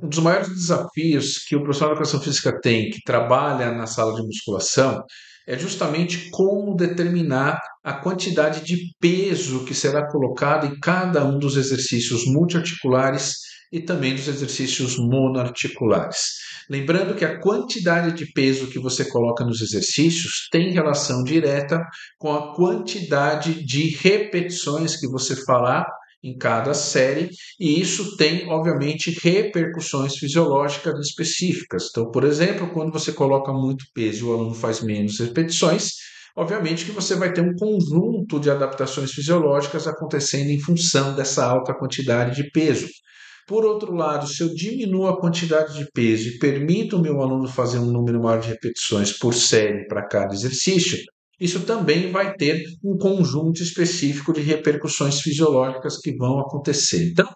Um dos maiores desafios que o profissional de educação física tem, que trabalha na sala de musculação, é justamente como determinar a quantidade de peso que será colocado em cada um dos exercícios multiarticulares e também dos exercícios monoarticulares. Lembrando que a quantidade de peso que você coloca nos exercícios tem relação direta com a quantidade de repetições que você fará em cada série, e isso tem, obviamente, repercussões fisiológicas específicas. Então, por exemplo, quando você coloca muito peso e o aluno faz menos repetições, obviamente que você vai ter um conjunto de adaptações fisiológicas acontecendo em função dessa alta quantidade de peso. Por outro lado, se eu diminuo a quantidade de peso e permito o meu aluno fazer um número maior de repetições por série para cada exercício, isso também vai ter um conjunto específico de repercussões fisiológicas que vão acontecer. Então,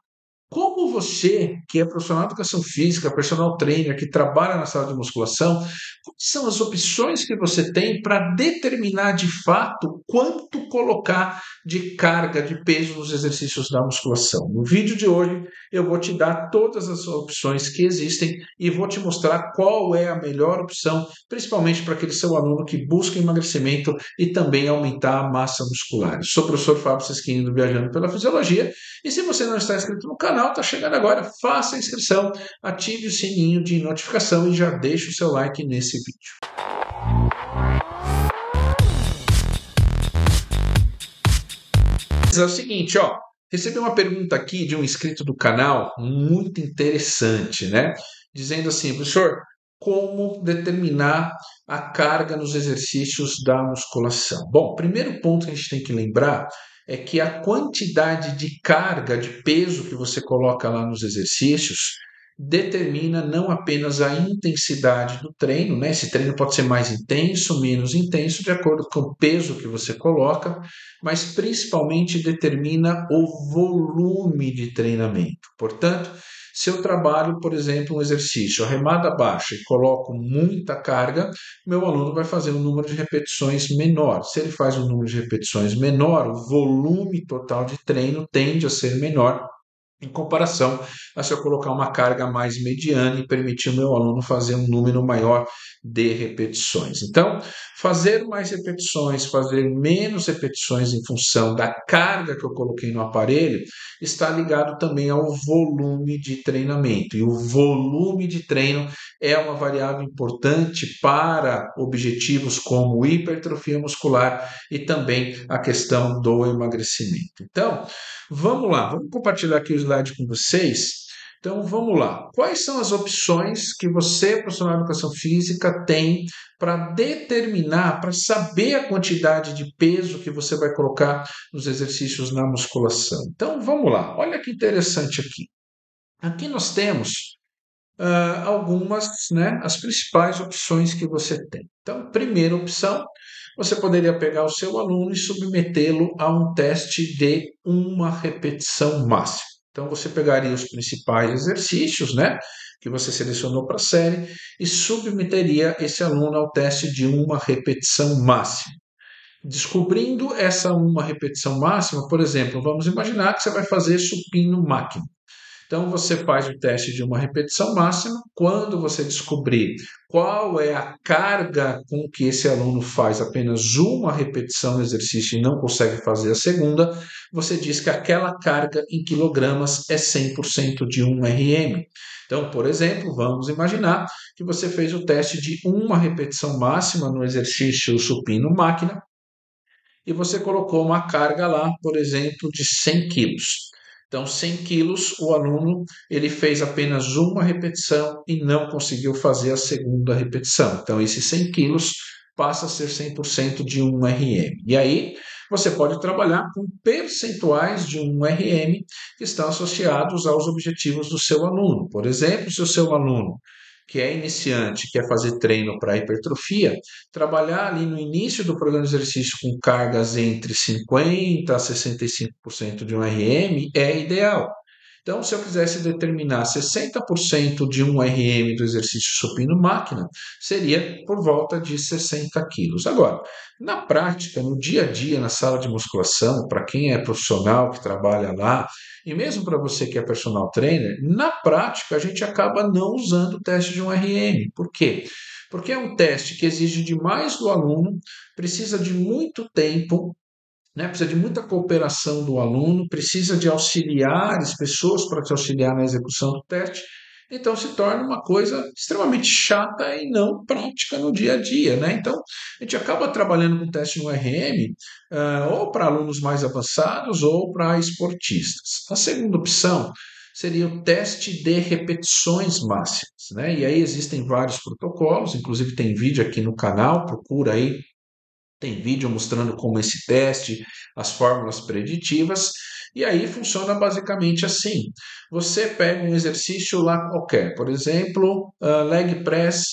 como você, que é profissional de educação física, personal trainer, que trabalha na sala de musculação, quais são as opções que você tem para determinar de fato quanto colocar de carga, de peso nos exercícios da musculação? No vídeo de hoje, eu vou te dar todas as opções que existem e vou te mostrar qual é a melhor opção, principalmente para aquele seu aluno que busca emagrecimento e também aumentar a massa muscular. Eu sou o professor Fábio Sesquini do Viajando pela Fisiologia, e se você não está inscrito no canal, está chegando agora, faça a inscrição, ative o sininho de notificação e já deixe o seu like nesse vídeo. Mas é o seguinte, ó, recebi uma pergunta aqui de um inscrito do canal, muito interessante, né? Dizendo assim, professor, como determinar a carga nos exercícios da musculação? Bom, primeiro ponto que a gente tem que lembrar é que a quantidade de carga, de peso que você coloca lá nos exercícios determina não apenas a intensidade do treino, né? Esse treino pode ser mais intenso, menos intenso, de acordo com o peso que você coloca, mas principalmente determina o volume de treinamento. Portanto, se eu trabalho, por exemplo, um exercício, a remada baixa, e coloco muita carga, meu aluno vai fazer um número de repetições menor. Se ele faz um número de repetições menor, o volume total de treino tende a ser menor em comparação a se eu colocar uma carga mais mediana e permitir o meu aluno fazer um número maior de repetições. Então, fazer mais repetições, fazer menos repetições em função da carga que eu coloquei no aparelho, está ligado também ao volume de treinamento. E o volume de treino é uma variável importante para objetivos como hipertrofia muscular e também a questão do emagrecimento. Então, vamos lá, vamos compartilhar aqui o slide com vocês. Então, vamos lá. Quais são as opções que você, profissional de educação física, tem para determinar, para saber a quantidade de peso que você vai colocar nos exercícios na musculação? Então, vamos lá. Olha que interessante aqui. Aqui nós temos algumas, né, as principais opções que você tem. Então, primeira opção, você poderia pegar o seu aluno e submetê-lo a um teste de uma repetição máxima. Então, você pegaria os principais exercícios, né, que você selecionou para a série e submeteria esse aluno ao teste de uma repetição máxima. Descobrindo essa uma repetição máxima, por exemplo, vamos imaginar que você vai fazer supino máquina. Então, você faz o teste de uma repetição máxima. Quando você descobrir qual é a carga com que esse aluno faz apenas uma repetição no exercício e não consegue fazer a segunda, você diz que aquela carga em quilogramas é 100% de 1 RM. Então, por exemplo, vamos imaginar que você fez o teste de uma repetição máxima no exercício supino máquina e você colocou uma carga lá, por exemplo, de 100 quilos. Então, 100 quilos, o aluno ele fez apenas uma repetição e não conseguiu fazer a segunda repetição. Então, esses 100 quilos passa a ser 100% de 1 RM. E aí, você pode trabalhar com percentuais de 1 RM que estão associados aos objetivos do seu aluno. Por exemplo, se o seu aluno que é iniciante, quer fazer treino para hipertrofia, trabalhar ali no início do programa de exercício com cargas entre 50% a 65% de um RM é ideal. Então, se eu quisesse determinar 60% de um RM do exercício supino máquina, seria por volta de 60 quilos. Agora, na prática, no dia a dia, na sala de musculação, para quem é profissional que trabalha lá, e mesmo para você que é personal trainer, na prática a gente acaba não usando o teste de um RM. Por quê? Porque é um teste que exige demais do aluno, precisa de muito tempo, né? Precisa de muita cooperação do aluno, precisa de auxiliares, pessoas para te auxiliar na execução do teste. Então se torna uma coisa extremamente chata e não prática no dia a dia, né? Então a gente acaba trabalhando com teste no RM, ou para alunos mais avançados ou para esportistas. A segunda opção seria o teste de repetições máximas, né? E aí existem vários protocolos, inclusive tem vídeo aqui no canal, procura aí, tem vídeo mostrando como esse teste, as fórmulas preditivas, e aí funciona basicamente assim. Você pega um exercício lá qualquer, por exemplo, leg press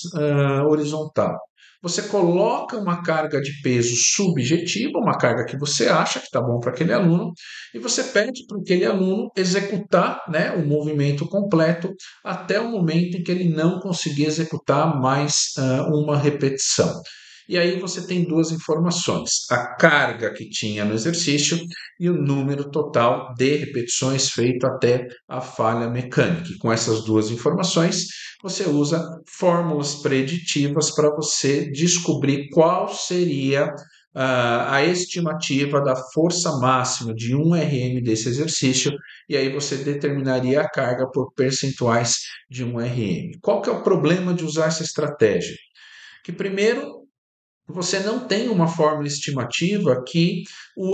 horizontal. Você coloca uma carga de peso subjetiva, uma carga que você acha que está bom para aquele aluno, e você pede para aquele aluno executar, né, o movimento completo até o momento em que ele não conseguir executar mais uma repetição. E aí você tem duas informações: a carga que tinha no exercício e o número total de repetições feito até a falha mecânica. E com essas duas informações, você usa fórmulas preditivas para você descobrir qual seria a estimativa da força máxima de 1 RM desse exercício, e aí você determinaria a carga por percentuais de 1 RM. Qual que é o problema de usar essa estratégia? Que primeiro, você não tem uma fórmula estimativa que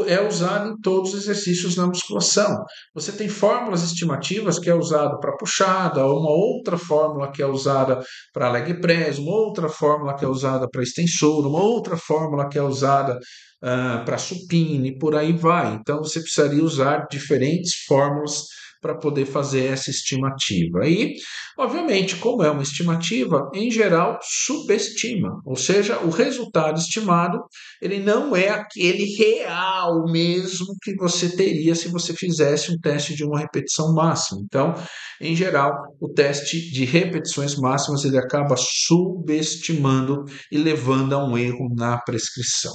é usada em todos os exercícios na musculação. Você tem fórmulas estimativas que é usada para puxada, uma outra fórmula que é usada para leg press, uma outra fórmula que é usada para extensor, uma outra fórmula que é usada para supino e por aí vai. Então você precisaria usar diferentes fórmulas para poder fazer essa estimativa. E, obviamente, como é uma estimativa, em geral subestima, ou seja, o resultado estimado ele não é aquele real mesmo que você teria se você fizesse um teste de uma repetição máxima. Então, em geral, o teste de repetições máximas ele acaba subestimando e levando a um erro na prescrição.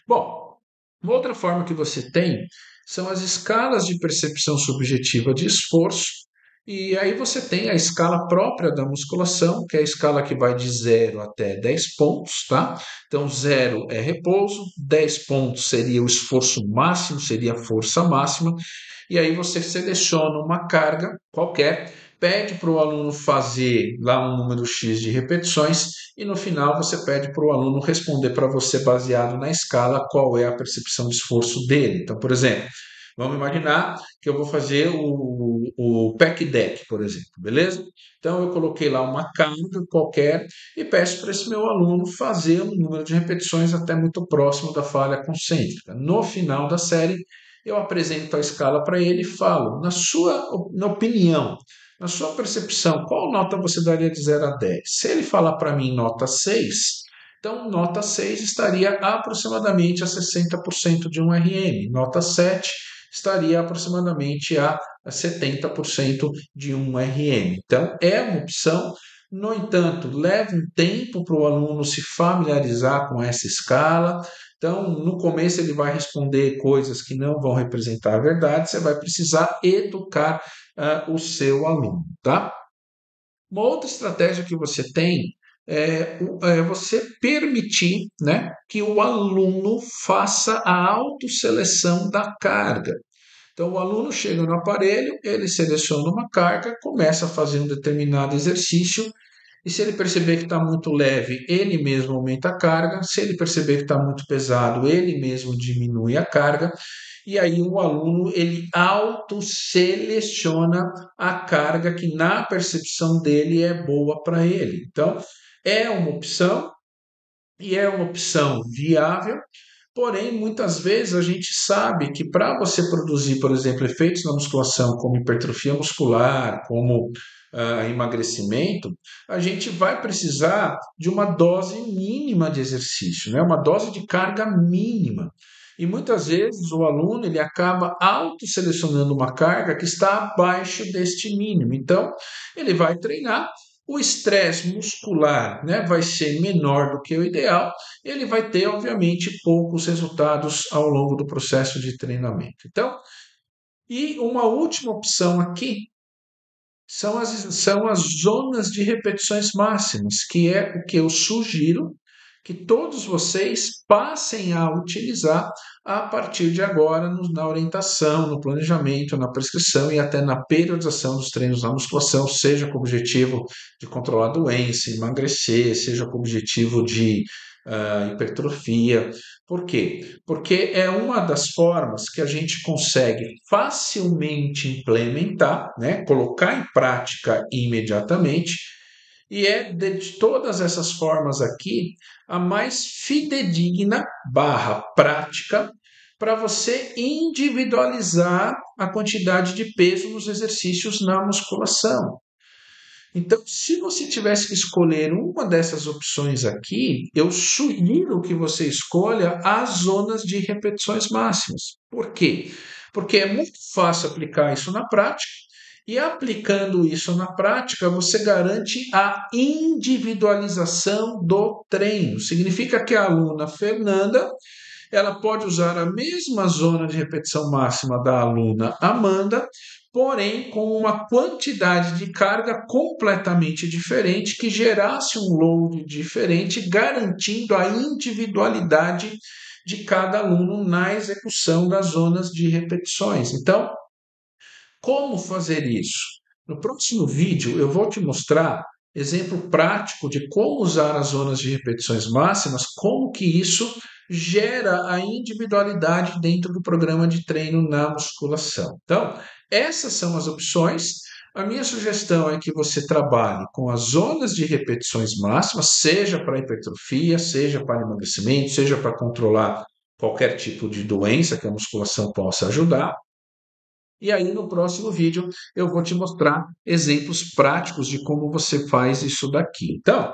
Bom, uma outra forma que você tem são as escalas de percepção subjetiva de esforço, e aí você tem a escala própria da musculação, que é a escala que vai de 0 até 10 pontos, tá? Então, 0 é repouso, 10 pontos seria o esforço máximo, seria a força máxima, e aí você seleciona uma carga qualquer, pede para o aluno fazer lá um número X de repetições e no final você pede para o aluno responder para você baseado na escala qual é a percepção de esforço dele. Então, por exemplo, vamos imaginar que eu vou fazer o pack deck, por exemplo, beleza? Então eu coloquei lá uma carga qualquer e peço para esse meu aluno fazer um número de repetições até muito próximo da falha concêntrica. No final da série, eu apresento a escala para ele e falo, na opinião, na sua percepção, qual nota você daria de 0 a 10? Se ele falar para mim nota 6, então nota 6 estaria aproximadamente a 60% de um RM. Nota 7 estaria aproximadamente a 70% de um RM. Então é uma opção, no entanto, leva um tempo para o aluno se familiarizar com essa escala. Então, no começo ele vai responder coisas que não vão representar a verdade, você vai precisar educar o seu aluno, tá? Uma outra estratégia que você tem é você permitir, né, que o aluno faça a autoseleção da carga. Então, o aluno chega no aparelho, ele seleciona uma carga, começa a fazer um determinado exercício, e se ele perceber que está muito leve, ele mesmo aumenta a carga. Se ele perceber que está muito pesado, ele mesmo diminui a carga. E aí o aluno ele autoseleciona a carga que na percepção dele é boa para ele. Então, é uma opção e é uma opção viável. Porém, muitas vezes a gente sabe que para você produzir, por exemplo, efeitos na musculação, como hipertrofia muscular, como emagrecimento, a gente vai precisar de uma dose mínima de exercício, né? Uma dose de carga mínima. E muitas vezes o aluno ele acaba autoselecionando uma carga que está abaixo deste mínimo. Então, ele vai treinar, o estresse muscular, né, vai ser menor do que o ideal, ele vai ter, obviamente, poucos resultados ao longo do processo de treinamento. Então, e uma última opção aqui são as zonas de repetições máximas, que é o que eu sugiro que todos vocês passem a utilizar a partir de agora na orientação, no planejamento, na prescrição e até na periodização dos treinos na musculação, seja com o objetivo de controlar a doença, emagrecer, seja com o objetivo de hipertrofia. Por quê? Porque é uma das formas que a gente consegue facilmente implementar, né, colocar em prática imediatamente, e é de todas essas formas aqui a mais fidedigna barra prática para você individualizar a quantidade de peso nos exercícios na musculação. Então, se você tivesse que escolher uma dessas opções aqui, eu sugiro que você escolha as zonas de repetições máximas. Por quê? Porque é muito fácil aplicar isso na prática, e aplicando isso na prática, você garante a individualização do treino. Significa que a aluna Fernanda ela pode usar a mesma zona de repetição máxima da aluna Amanda, porém com uma quantidade de carga completamente diferente, que gerasse um load diferente, garantindo a individualidade de cada aluno na execução das zonas de repetições. Então, como fazer isso? No próximo vídeo eu vou te mostrar exemplo prático de como usar as zonas de repetições máximas, como que isso gera a individualidade dentro do programa de treino na musculação. Então, essas são as opções. A minha sugestão é que você trabalhe com as zonas de repetições máximas, seja para hipertrofia, seja para emagrecimento, seja para controlar qualquer tipo de doença que a musculação possa ajudar. E aí, no próximo vídeo, eu vou te mostrar exemplos práticos de como você faz isso daqui. Então,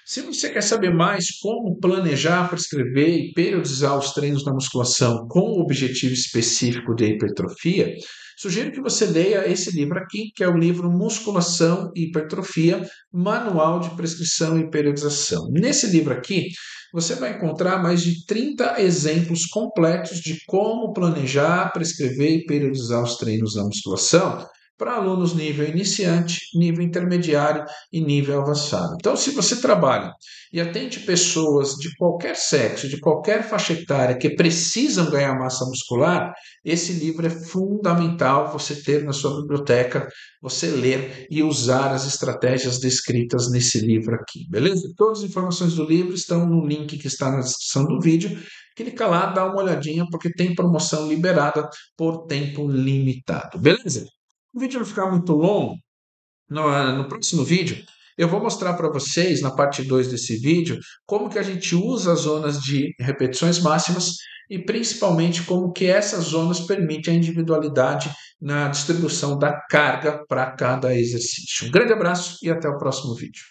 se você quer saber mais como planejar, prescrever e periodizar os treinos na musculação com o objetivo específico de hipertrofia, sugiro que você leia esse livro aqui, que é o livro Musculação e Hipertrofia, Manual de Prescrição e Periodização. Nesse livro aqui, você vai encontrar mais de 30 exemplos completos de como planejar, prescrever e periodizar os treinos na musculação para alunos nível iniciante, nível intermediário e nível avançado. Então, se você trabalha e atende pessoas de qualquer sexo, de qualquer faixa etária que precisam ganhar massa muscular, esse livro é fundamental você ter na sua biblioteca, você ler e usar as estratégias descritas nesse livro aqui, beleza? Todas as informações do livro estão no link que está na descrição do vídeo. Clica lá, dá uma olhadinha, porque tem promoção liberada por tempo limitado, beleza? O vídeo não ficar muito longo, no próximo vídeo eu vou mostrar para vocês, na parte 2 desse vídeo, como que a gente usa as zonas de repetições máximas e principalmente como que essas zonas permitem a individualidade na distribuição da carga para cada exercício. Um grande abraço e até o próximo vídeo.